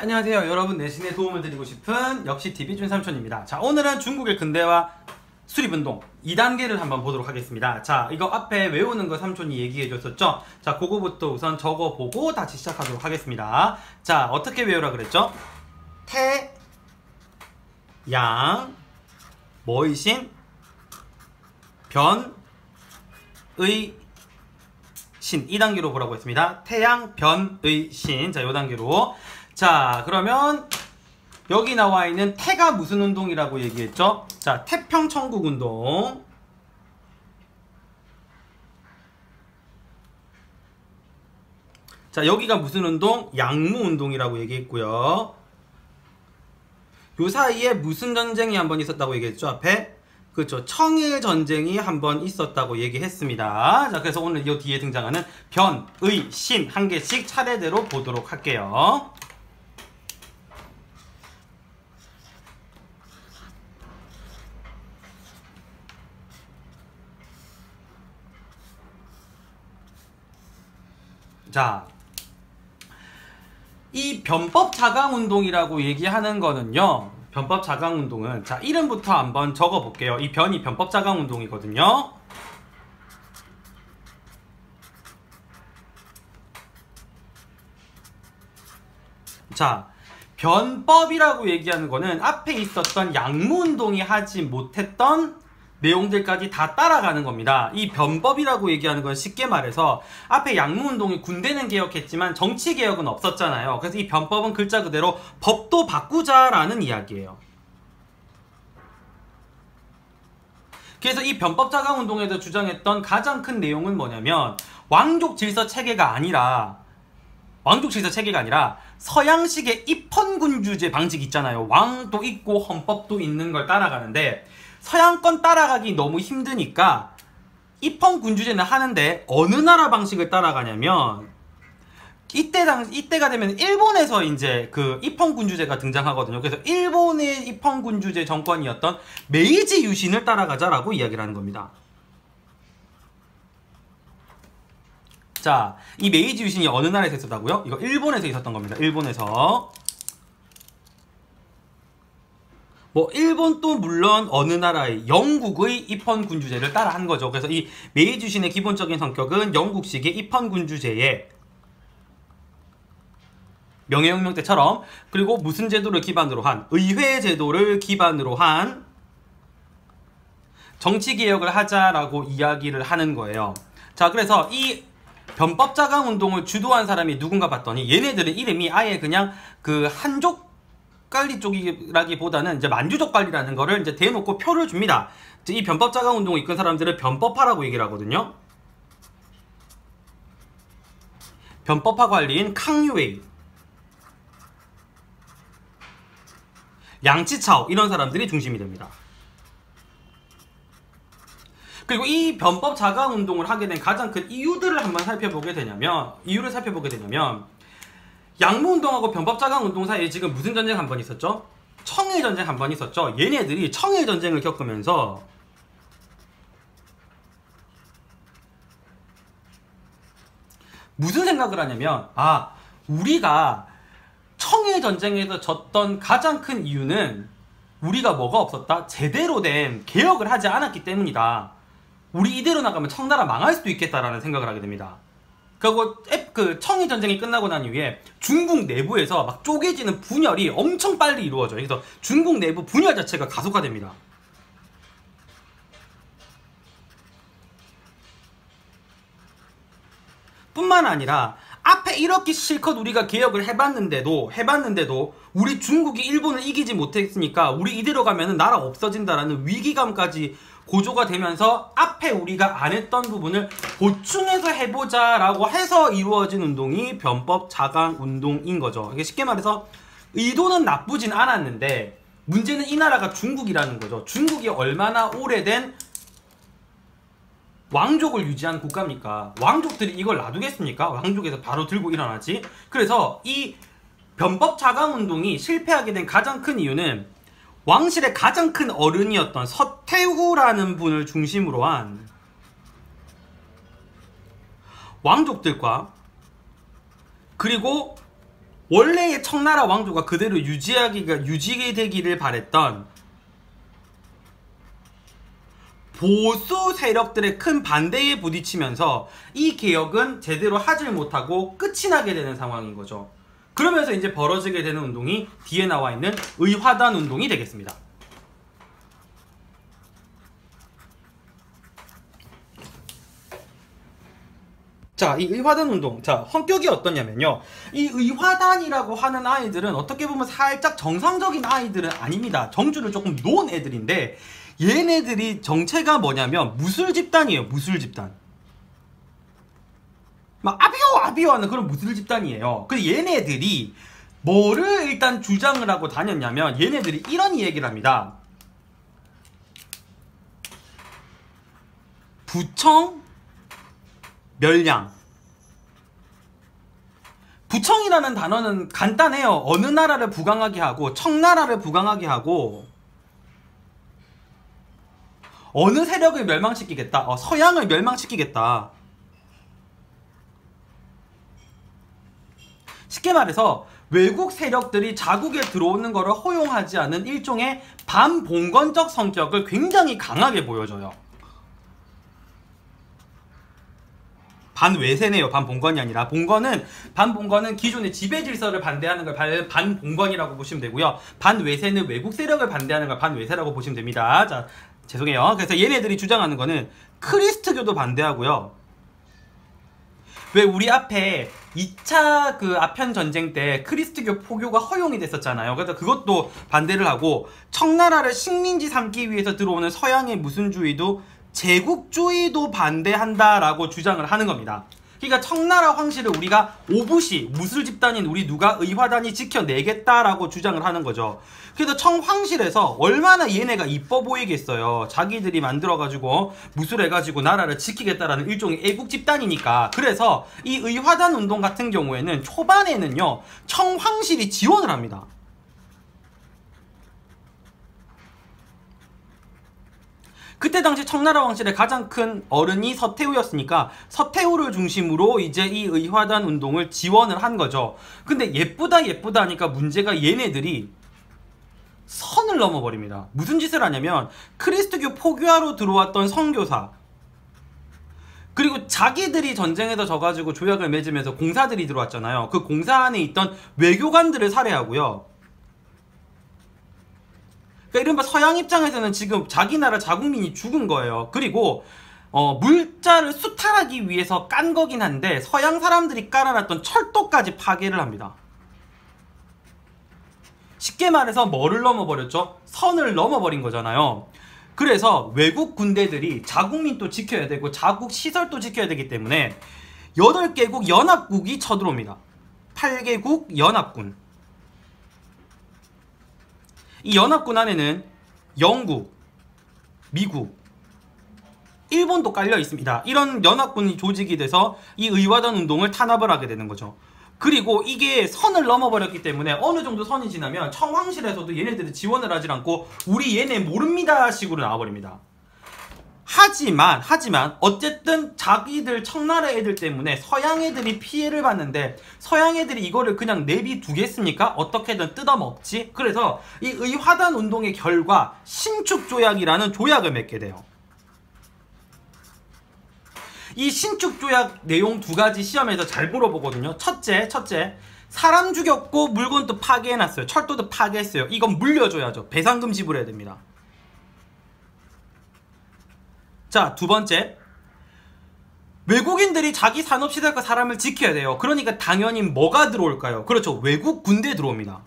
안녕하세요. 여러분 내신에 도움을 드리고 싶은 역시TV 준삼촌입니다. 자, 오늘은 중국의 근대화 수립운동 2단계를 한번 보도록 하겠습니다. 자, 이거 앞에 외우는 거 삼촌이 얘기해 줬었죠? 자, 그거부터 우선 적어보고 다시 시작하도록 하겠습니다. 자, 어떻게 외우라 그랬죠? 태, 양, 뭐의 신, 변, 의, 신. 2단계로 보라고 했습니다. 태양, 변, 의, 신. 자, 요 단계로. 자, 그러면 여기 나와 있는 태가 무슨 운동이라고 얘기했죠? 자, 태평천국운동. 자, 여기가 무슨 운동? 양무운동이라고 얘기했고요. 요 사이에 무슨 전쟁이 한번 있었다고 얘기했죠? 앞에? 그렇죠. 청일전쟁이 한번 있었다고 얘기했습니다. 자, 그래서 오늘 이 뒤에 등장하는 변, 의, 신 한 개씩 차례대로 보도록 할게요. 자, 이 변법 자강운동이라고 얘기하는 거는요, 변법 자강운동은, 자, 이름부터 한번 적어 볼게요. 이 변이 변법 자강운동이거든요. 자, 변법이라고 얘기하는 거는 앞에 있었던 양무운동이 하지 못했던 내용들까지 다 따라가는 겁니다. 이 변법이라고 얘기하는 건 쉽게 말해서 앞에 양무운동이 군대는 개혁했지만 정치개혁은 없었잖아요. 그래서 이 변법은 글자 그대로 법도 바꾸자라는 이야기예요. 그래서 이 변법 자강운동에서 주장했던 가장 큰 내용은 뭐냐면 왕족 질서 체계가 아니라 서양식의 입헌군주제 방식 있잖아요. 왕도 있고 헌법도 있는 걸 따라가는데 서양권 따라가기 너무 힘드니까 입헌군주제는 하는데 어느 나라 방식을 따라가냐면 이때가 되면 일본에서 이제 그 입헌군주제가 등장하거든요. 그래서 일본의 입헌군주제 정권이었던 메이지 유신을 따라가자라고 이야기를 하는 겁니다. 자, 이 메이지 유신이 어느 나라에서 있었다고요? 이거 일본에서 있었던 겁니다. 일본에서. 뭐 일본도 물론 어느 나라의 영국의 입헌군주제를 따라한 거죠. 그래서 이 메이지 유신의 기본적인 성격은 영국식의 입헌군주제에 명예혁명 때처럼, 그리고 무슨 제도를 기반으로 한, 의회 제도를 기반으로 한 정치개혁을 하자라고 이야기를 하는 거예요. 자, 그래서 이 변법 자강운동을 주도한 사람이 누군가 봤더니 얘네들은 이름이 아예 그냥 그 한족 관리 쪽이라기보다는 이제 만주족 관리라는 거를 이제 대놓고 표를 줍니다. 이 변법 자강운동을 이끈 사람들을 변법파라고 얘기를 하거든요. 변법파 관리인 캉유웨이, 양치차오 이런 사람들이 중심이 됩니다. 그리고 이 변법 자강운동을 하게 된 가장 큰 이유를 살펴보게 되냐면 양무운동하고 변법 자강운동 사이에 지금 무슨 전쟁 한 번 있었죠? 청일전쟁 한 번 있었죠? 얘네들이 청일전쟁을 겪으면서 무슨 생각을 하냐면, 우리가 청일전쟁에서 졌던 가장 큰 이유는 우리가 뭐가 없었다? 제대로 된 개혁을 하지 않았기 때문이다. 우리 이대로 나가면 청나라 망할 수도 있겠다라는 생각을 하게 됩니다. 그리고 그 청일전쟁이 끝나고 난 이후에 중국 내부에서 막 쪼개지는 분열이 엄청 빨리 이루어져요. 그래서 중국 내부 분열 자체가 가속화됩니다. 뿐만 아니라 앞에 이렇게 실컷 우리가 개혁을 해봤는데도 우리 중국이 일본을 이기지 못했으니까 우리 이대로 가면 나라 없어진다라는 위기감까지 고조가 되면서 앞에 우리가 안 했던 부분을 보충해서 해보자라고 해서 이루어진 운동이 변법 자강 운동인 거죠. 이게 쉽게 말해서 의도는 나쁘진 않았는데 문제는 이 나라가 중국이라는 거죠. 중국이 얼마나 오래된 왕족을 유지한 국가입니까? 왕족들이 이걸 놔두겠습니까? 왕족에서 바로 들고 일어나지. 그래서 이 변법 자강 운동이 실패하게 된 가장 큰 이유는 왕실의 가장 큰 어른이었던 서태후라는 분을 중심으로 한 왕족들과, 그리고 원래의 청나라 왕조가 그대로 유지되기를 바랬던 보수 세력들의 큰 반대에 부딪히면서 이 개혁은 제대로 하질 못하고 끝이 나게 되는 상황인 거죠. 그러면서 이제 벌어지게 되는 운동이 뒤에 나와 있는 의화단 운동이 되겠습니다. 자, 이 의화단 운동, 자, 성격이 어떠냐면요. 이 의화단이라고 하는 아이들은 어떻게 보면 살짝 정상적인 아이들은 아닙니다. 정주를 조금 놓은 애들인데, 얘네들이 정체가 뭐냐면 무술 집단이에요. 무술 집단. 막 아비오 하는 그런 무술 집단이에요. 근데 얘네들이 뭐를 일단 주장을 하고 다녔냐면, 얘네들이 이런 얘기를 합니다. 부청 멸량. 부청이라는 단어는 간단해요. 어느 나라를 부강하게 하고, 청나라를 부강하게 하고, 어느 세력을 멸망시키겠다. 서양을 멸망시키겠다. 쉽게 말해서 외국 세력들이 자국에 들어오는 것을 허용하지 않은 일종의 반봉건적 성격을 굉장히 강하게 보여줘요. 반외세네요. 반봉건이 아니라. 반봉건은 기존의 지배질서를 반대하는 걸 반봉건이라고 보시면 되고요. 반외세는 외국 세력을 반대하는 걸 반외세라고 보시면 됩니다. 자, 죄송해요. 그래서 얘네들이 주장하는 거는 크리스트교도 반대하고요. 왜 우리 앞에 2차 그 아편 전쟁 때 크리스트교 포교가 허용이 됐었잖아요. 그래서 그것도 반대를 하고, 청나라를 식민지 삼기 위해서 들어오는 서양의 무슨주의도 제국주의도 반대한다라고 주장을 하는 겁니다. 그러니까 청나라 황실을 우리가 오부시, 무술 집단인 우리 누가 의화단이 지켜내겠다라고 주장을 하는 거죠. 그래서 청황실에서 얼마나 얘네가 이뻐 보이겠어요. 자기들이 만들어가지고 무술해가지고 나라를 지키겠다라는 일종의 애국 집단이니까. 그래서 이 의화단 운동 같은 경우에는 초반에는요, 청황실이 지원을 합니다. 그때 당시 청나라 왕실의 가장 큰 어른이 서태후였으니까 서태후를 중심으로 이제 이 의화단 운동을 지원을 한 거죠. 근데 예쁘다 하니까 문제가 얘네들이 선을 넘어버립니다. 무슨 짓을 하냐면, 크리스트교 포교하러 들어왔던 선교사, 그리고 자기들이 전쟁에서 져가지고 조약을 맺으면서 공사들이 들어왔잖아요. 그 공사 안에 있던 외교관들을 살해하고요. 그러니까 이른바 서양 입장에서는 지금 자기 나라 자국민이 죽은 거예요. 그리고 물자를 수탈하기 위해서 깐 거긴 한데, 서양 사람들이 깔아놨던 철도까지 파괴를 합니다. 쉽게 말해서 뭐를 넘어버렸죠? 선을 넘어버린 거잖아요. 그래서 외국 군대들이 자국민도 지켜야 되고 자국 시설도 지켜야 되기 때문에 8개국 연합국이 쳐들어옵니다. 8개국 연합군. 이 연합군 안에는 영국, 미국, 일본도 깔려 있습니다. 이런 연합군이 조직이 돼서 이 의화단 운동을 탄압을 하게 되는 거죠. 그리고 이게 선을 넘어버렸기 때문에 어느 정도 선이 지나면 청황실에서도 얘네들이 지원을 하지 않고 우리 얘네 모릅니다 식으로 나와버립니다. 하지만 어쨌든 자기들 청나라 애들 때문에 서양 애들이 피해를 봤는데, 서양 애들이 이거를 그냥 내비두겠습니까? 어떻게든 뜯어먹지. 그래서 이 의화단 운동의 결과 신축조약이라는 조약을 맺게 돼요. 이 신축조약 내용 2가지 시험에서 잘 물어보거든요. 첫째, 사람 죽였고 물건도 파괴해놨어요. 철도도 파괴했어요. 이건 물려줘야죠. 배상금 지불해야 됩니다. 자, 2번째, 외국인들이 자기 산업시설과 사람을 지켜야 돼요. 그러니까 당연히 뭐가 들어올까요? 그렇죠, 외국 군대 들어옵니다.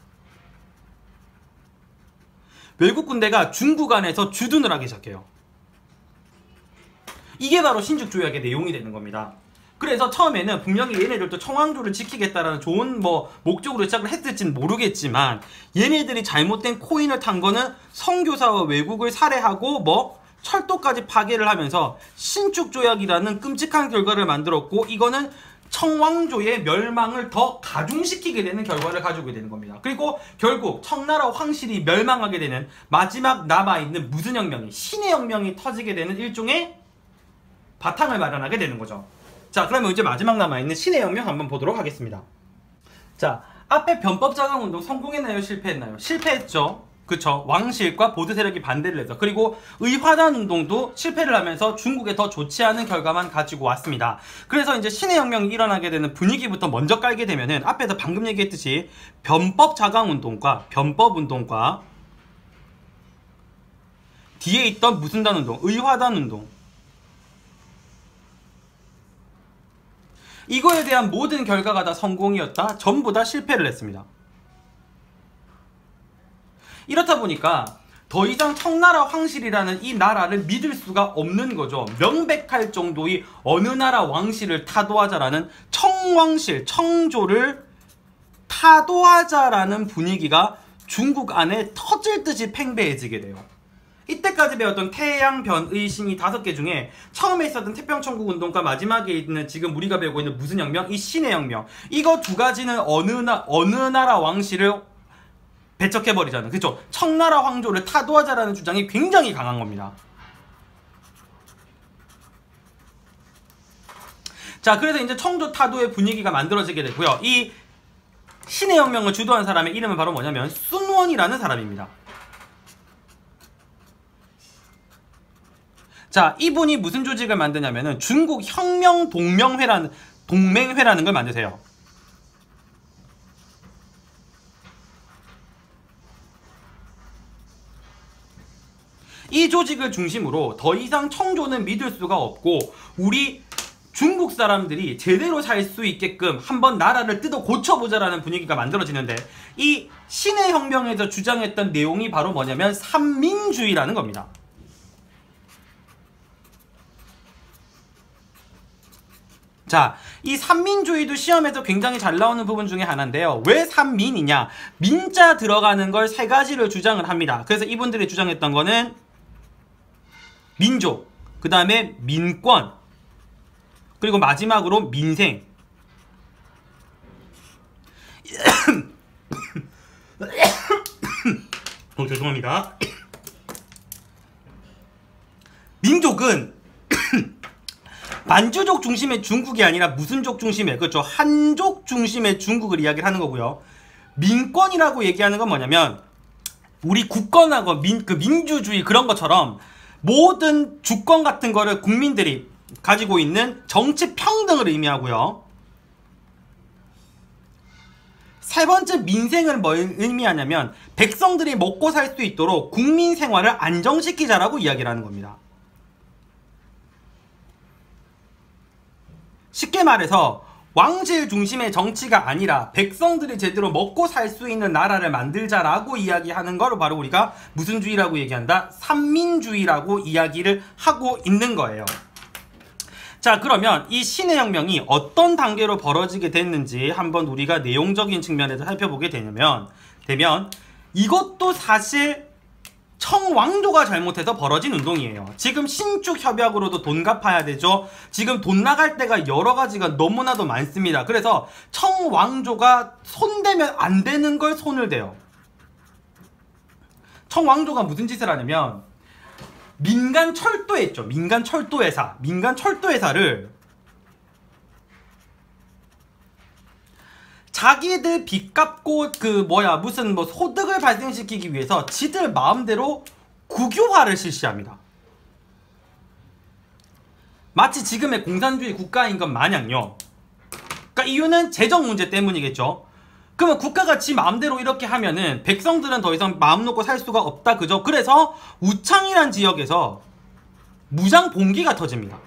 외국 군대가 중국 안에서 주둔을 하기 시작해요. 이게 바로 신축조약의 내용이 되는 겁니다. 그래서 처음에는 분명히 얘네들도 청왕조를 지키겠다라는 좋은 목적으로 시작을 했을지는 모르겠지만, 얘네들이 잘못된 코인을 탄 거는 선교사와 외국을 살해하고 철도까지 파괴를 하면서 신축조약이라는 끔찍한 결과를 만들었고, 이거는 청왕조의 멸망을 더 가중시키게 되는 결과를 가지고 되는 겁니다. 그리고 결국 청나라 황실이 멸망하게 되는 마지막 남아있는 무슨 혁명이, 신의 혁명이 터지게 되는 일종의 바탕을 마련하게 되는 거죠. 자, 그러면 이제 마지막 남아있는 신의 혁명 한번 보도록 하겠습니다. 자, 앞에 변법 자강 운동 성공했나요? 실패했나요? 실패했죠. 그쵸. 왕실과 보드 세력이 반대를 해서. 그리고 의화단 운동도 실패를 하면서 중국에 더 좋지 않은 결과만 가지고 왔습니다. 그래서 이제 신의 혁명이 일어나게 되는 분위기부터 먼저 깔게 되면은 앞에서 방금 얘기했듯이 변법 자강 운동과 변법 운동과 뒤에 있던 무슨 단 운동, 의화단 운동, 이거에 대한 모든 결과가 다 성공이었다? 전부 다 실패를 했습니다. 이렇다 보니까 더 이상 청나라 황실이라는 이 나라를 믿을 수가 없는 거죠. 명백할 정도의 어느 나라 왕실을 타도하자라는 청왕실, 청조를 타도하자라는 분위기가 중국 안에 터질 듯이 팽배해지게 돼요. 이때까지 배웠던 태양, 변, 의, 신이 5개 중에 처음에 있었던 태평천국 운동과 마지막에 있는 지금 우리가 배우고 있는 무슨 혁명? 이 신의 혁명. 이거 두 가지는 어느 나라 왕실을 배척해버리잖아요. 그쵸? 청나라 황조를 타도하자라는 주장이 굉장히 강한 겁니다. 자, 그래서 이제 청조 타도의 분위기가 만들어지게 되고요. 이 신의 혁명을 주도한 사람의 이름은 바로 뭐냐면 순원이라는 사람입니다. 자, 이분이 무슨 조직을 만드냐면은 중국 혁명 동맹회라는 걸 만드세요. 이 조직을 중심으로 더 이상 청조는 믿을 수가 없고 우리 중국 사람들이 제대로 살 수 있게끔 한번 나라를 뜯어 고쳐보자라는 분위기가 만들어지는데 이 신의 혁명에서 주장했던 내용이 바로 뭐냐면 삼민주의라는 겁니다. 자, 이 삼민주의도 시험에서 굉장히 잘 나오는 부분 중에 하나인데요. 왜 삼민이냐? 민자 들어가는 걸 3가지를 주장을 합니다. 그래서 이분들이 주장했던 거는 민족, 그 다음에 민권, 그리고 마지막으로 민생. 죄송합니다. 민족은 만주족 중심의 중국이 아니라 무슨 족 중심의, 그렇죠, 한족 중심의 중국을 이야기를 하는 거고요. 민권이라고 얘기하는 건 뭐냐면 우리 국권하고 민주주의 그런 것처럼 모든 주권 같은 거를 국민들이 가지고 있는 정치 평등을 의미하고요. 3번째 민생을 뭘 의미하냐면 백성들이 먹고 살 수 있도록 국민 생활을 안정시키자라고 이야기를 하는 겁니다. 쉽게 말해서 왕실 중심의 정치가 아니라 백성들이 제대로 먹고 살 수 있는 나라를 만들자라고 이야기하는 거를 바로 우리가 무슨 주의라고 얘기한다? 삼민주의라고 이야기를 하고 있는 거예요. 자, 그러면 이 신의 혁명이 어떤 단계로 벌어지게 됐는지 한번 우리가 내용적인 측면에서 살펴보게 되면 이것도 사실 청왕조가 잘못해서 벌어진 운동이에요. 지금 신축 협약으로도 돈 갚아야 되죠. 지금 돈 나갈 때가 여러 가지가 너무나도 많습니다. 그래서 청왕조가 손대면 안 되는 걸 손을 대요. 청왕조가 무슨 짓을 하냐면 민간 철도회 있죠. 민간 철도회사를 자기들 빚 갚고 무슨 소득을 발생시키기 위해서 지들 마음대로 국유화를 실시합니다. 마치 지금의 공산주의 국가인 것 마냥요. 그러니까 이유는 재정 문제 때문이겠죠. 그러면 국가가 지 마음대로 이렇게 하면은 백성들은 더 이상 마음 놓고 살 수가 없다, 그죠? 그래서 우창이란 지역에서 무장 봉기가 터집니다.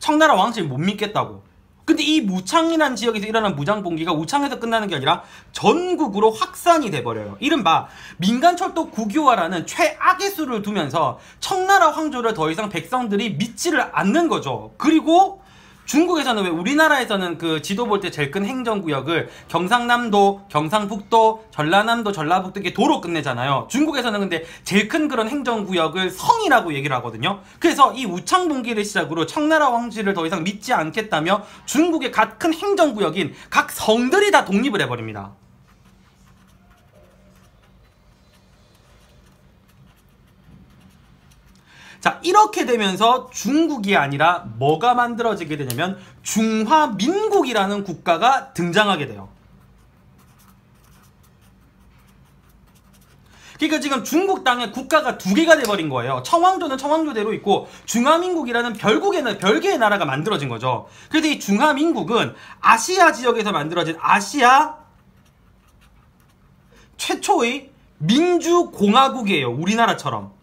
청나라 왕실 못 믿겠다고. 근데 이 무창이라는 지역에서 일어난 무장봉기가 우창에서 끝나는 게 아니라 전국으로 확산이 돼버려요. 이른바 민간철도 국유화라는 최악의 수를 두면서 청나라 황조를 더 이상 백성들이 믿지를 않는 거죠. 그리고 중국에서는 왜 우리나라에서는 그 지도 볼 때 제일 큰 행정구역을 경상남도, 경상북도, 전라남도, 전라북도 이렇게 도로 끝내잖아요. 중국에서는 근데 제일 큰 그런 행정구역을 성이라고 얘기를 하거든요. 그래서 이 우창봉기를 시작으로 청나라 왕실을 더 이상 믿지 않겠다며 중국의 각 큰 행정구역인 각 성들이 다 독립을 해버립니다. 자, 이렇게 되면서 중국이 아니라 뭐가 만들어지게 되냐면 중화민국이라는 국가가 등장하게 돼요. 그러니까 지금 중국 땅에 국가가 두 개가 돼버린 거예요. 청왕조는 청왕조대로 있고 중화민국이라는 별개의 나라가 만들어진 거죠. 그래서 이 중화민국은 아시아 지역에서 만들어진 아시아 최초의 민주공화국이에요. 우리나라처럼.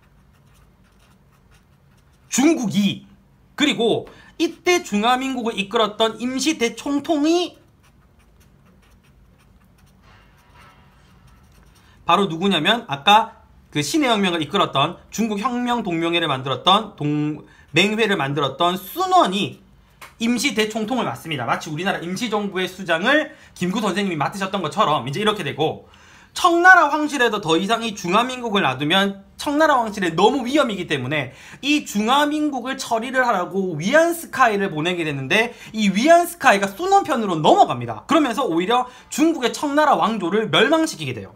중국이. 그리고 이때 중화민국을 이끌었던 임시대총통이 바로 누구냐면 아까 그 신해혁명을 이끌었던 중국 혁명동맹회를 만들었던 맹회를 만들었던 순원이 임시대총통을 맡습니다. 마치 우리나라 임시정부의 수장을 김구 선생님이 맡으셨던 것처럼 이제 이렇게 되고, 청나라 황실에도 더 이상 이 중화민국을 놔두면 청나라 황실에 너무 위험이기 때문에 이 중화민국을 처리를 하라고 위안스카이를 보내게 됐는데, 이 위안스카이가 순원 편으로 넘어갑니다. 그러면서 오히려 중국의 청나라 왕조를 멸망시키게 돼요.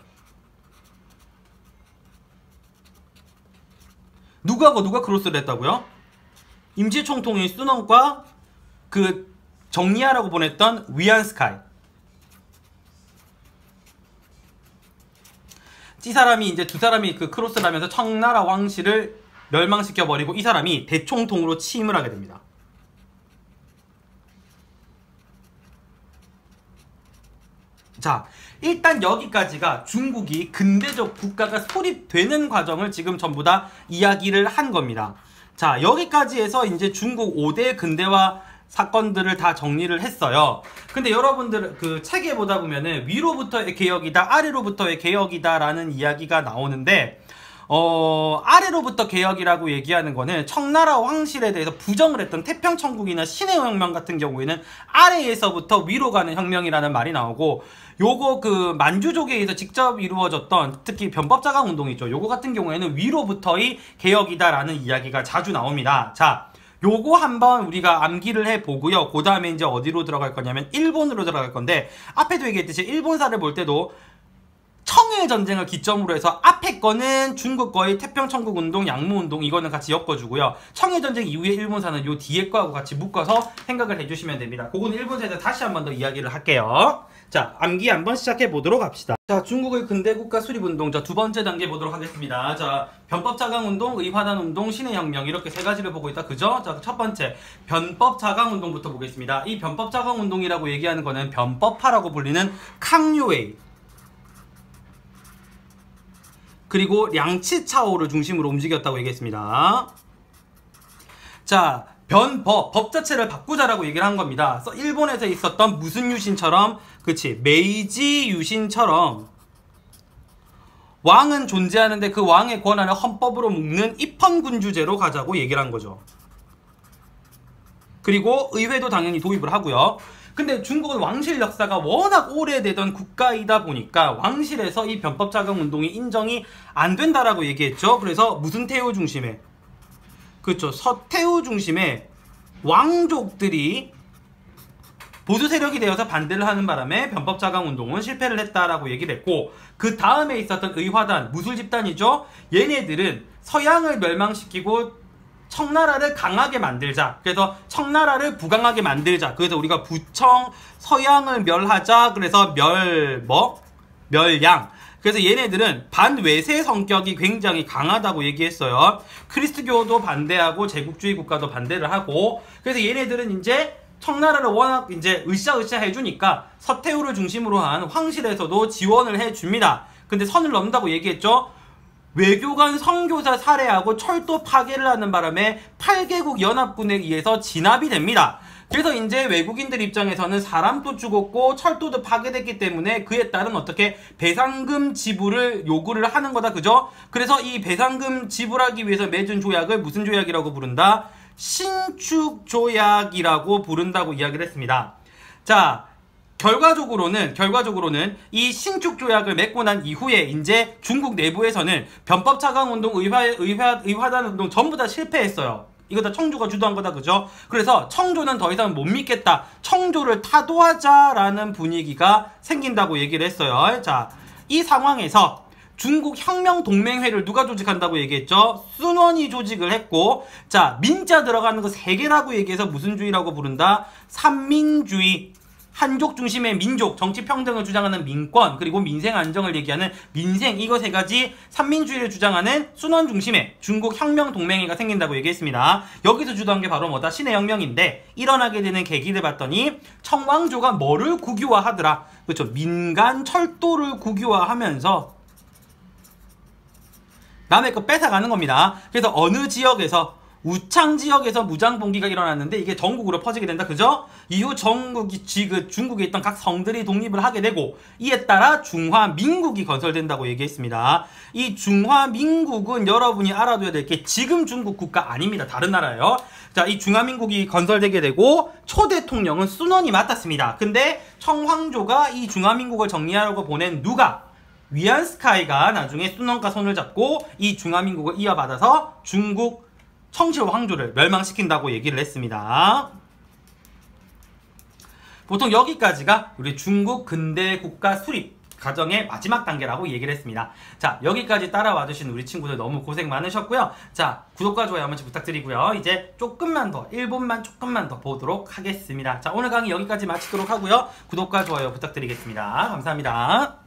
누가 크로스를 했다고요? 임시총통인 순원과 그 정리하라고 보냈던 위안스카이. 이 사람이 이제 두 사람이 그 크로스를 하면서 청나라 왕실을 멸망시켜버리고 이 사람이 대총통으로 취임을 하게 됩니다. 자, 일단 여기까지가 중국이 근대적 국가가 수립되는 과정을 지금 전부 다 이야기를 한 겁니다. 자, 여기까지 해서 이제 중국 5대 근대화 사건들을 다 정리를 했어요. 근데 여러분들 그 책에 보다 보면은 위로부터의 개혁이다, 아래로부터의 개혁이다 라는 이야기가 나오는데, 아래로부터 개혁이라고 얘기하는 거는 청나라 황실에 대해서 부정을 했던 태평천국이나 신해혁명 같은 경우에는 아래에서부터 위로 가는 혁명이라는 말이 나오고, 요거 그 만주족에 의해서 직접 이루어졌던 특히 변법자강 운동이 있죠. 요거 같은 경우에는 위로부터의 개혁이다라는 이야기가 자주 나옵니다. 자, 요거 한번 우리가 암기를 해보고요. 그 다음에 이제 어디로 들어갈 거냐면 일본으로 들어갈 건데, 앞에도 얘기했듯이 일본사를 볼 때도 청일전쟁을 기점으로 해서 앞에 거는 중국 거의 태평천국운동, 양무운동 이거는 같이 엮어주고요. 청일전쟁 이후에 일본사는 요 뒤에 거하고 같이 묶어서 생각을 해주시면 됩니다. 그거는 일본사에서 다시 한번 더 이야기를 할게요. 자, 암기 한번 시작해 보도록 합시다. 자, 중국의 근대국가 수립운동, 자, 두 번째 단계 보도록 하겠습니다. 자, 변법자강운동, 의화단운동, 신해혁명 이렇게 세 가지를 보고 있다. 그죠? 자, 첫 번째 변법자강운동부터 보겠습니다. 이 변법자강운동이라고 얘기하는 거는 변법파라고 불리는 캉유웨이 그리고 량치차오를 중심으로 움직였다고 얘기했습니다. 자, 법 자체를 바꾸자라고 얘기를 한 겁니다. 일본에서 있었던 무슨 유신처럼, 그치, 메이지 유신처럼 왕은 존재하는데 그 왕의 권한을 헌법으로 묶는 입헌군주제로 가자고 얘기를 한 거죠. 그리고 의회도 당연히 도입을 하고요. 근데 중국은 왕실 역사가 워낙 오래되던 국가이다 보니까 왕실에서 이 변법자강운동이 인정이 안 된다라고 얘기했죠. 그래서 무슨 태우 중심에, 그렇죠, 서태후 중심의 왕족들이 보수 세력이 되어서 반대를 하는 바람에 변법자강운동은 실패를 했다라고 얘기를 했고, 그 다음에 있었던 의화단, 무술집단이죠. 얘네들은 서양을 멸망시키고 청나라를 강하게 만들자. 그래서 청나라를 부강하게 만들자. 그래서 우리가 부청, 서양을 멸하자. 그래서 멸양. 그래서 얘네들은 반외세 성격이 굉장히 강하다고 얘기했어요. 크리스트교도 반대하고 제국주의 국가도 반대를 하고, 그래서 얘네들은 이제 청나라를 워낙 이제 으쌰으쌰 해주니까 서태후를 중심으로 한 황실에서도 지원을 해줍니다. 근데 선을 넘는다고 얘기했죠. 외교관 선교사 살해하고 철도 파괴를 하는 바람에 8개국 연합군에 의해서 진압이 됩니다. 그래서 이제 외국인들 입장에서는 사람도 죽었고 철도도 파괴됐기 때문에 그에 따른 어떻게 배상금 지불을 요구를 하는 거다. 그죠? 그래서 이 배상금 지불하기 위해서 맺은 조약을 무슨 조약이라고 부른다? 신축조약이라고 부른다고 이야기를 했습니다. 자, 결과적으로는 이 신축조약을 맺고 난 이후에 이제 중국 내부에서는 변법자강운동, 의화단운동 전부 다 실패했어요. 이거 다 청조가 주도한 거다. 그죠? 그래서 청조는 더 이상 못 믿겠다. 청조를 타도하자라는 분위기가 생긴다고 얘기를 했어요. 자, 이 상황에서 중국 혁명동맹회를 누가 조직한다고 얘기했죠? 순원이 조직을 했고, 자, 민자 들어가는 거 3개라고 얘기해서 무슨 주의라고 부른다? 삼민주의. 한족 중심의 민족, 정치 평등을 주장하는 민권, 그리고 민생 안정을 얘기하는 민생, 이거 3가지 삼민주의를 주장하는 순원 중심의 중국 혁명동맹회가 생긴다고 얘기했습니다. 여기서 주도한 게 바로 뭐다? 신의 혁명인데, 일어나게 되는 계기를 봤더니 청왕조가 뭐를 국유화하더라? 그렇죠. 민간 철도를 국유화하면서 남의 거 뺏어가는 겁니다. 그래서 어느 지역에서, 우창 지역에서 무장봉기가 일어났는데 이게 전국으로 퍼지게 된다. 그죠? 이후 중국에 있던 각 성들이 독립을 하게 되고, 이에 따라 중화민국이 건설된다고 얘기했습니다. 이 중화민국은 여러분이 알아둬야 될 게 지금 중국 국가 아닙니다. 다른 나라예요. 자, 이 중화민국이 건설되게 되고 초대통령은 순원이 맡았습니다. 근데 청황조가 이 중화민국을 정리하려고 보낸 누가? 위안스카이가 나중에 순원과 손을 잡고 이 중화민국을 이어받아서 중국 청실왕조를 멸망시킨다고 얘기를 했습니다. 보통 여기까지가 우리 중국 근대 국가 수립 과정의 마지막 단계라고 얘기를 했습니다. 자, 여기까지 따라와 주신 우리 친구들 너무 고생 많으셨고요. 자, 구독과 좋아요 한 번씩 부탁드리고요. 이제 조금만 더, 1분만 조금만 더 보도록 하겠습니다. 자, 오늘 강의 여기까지 마치도록 하고요. 구독과 좋아요 부탁드리겠습니다. 감사합니다.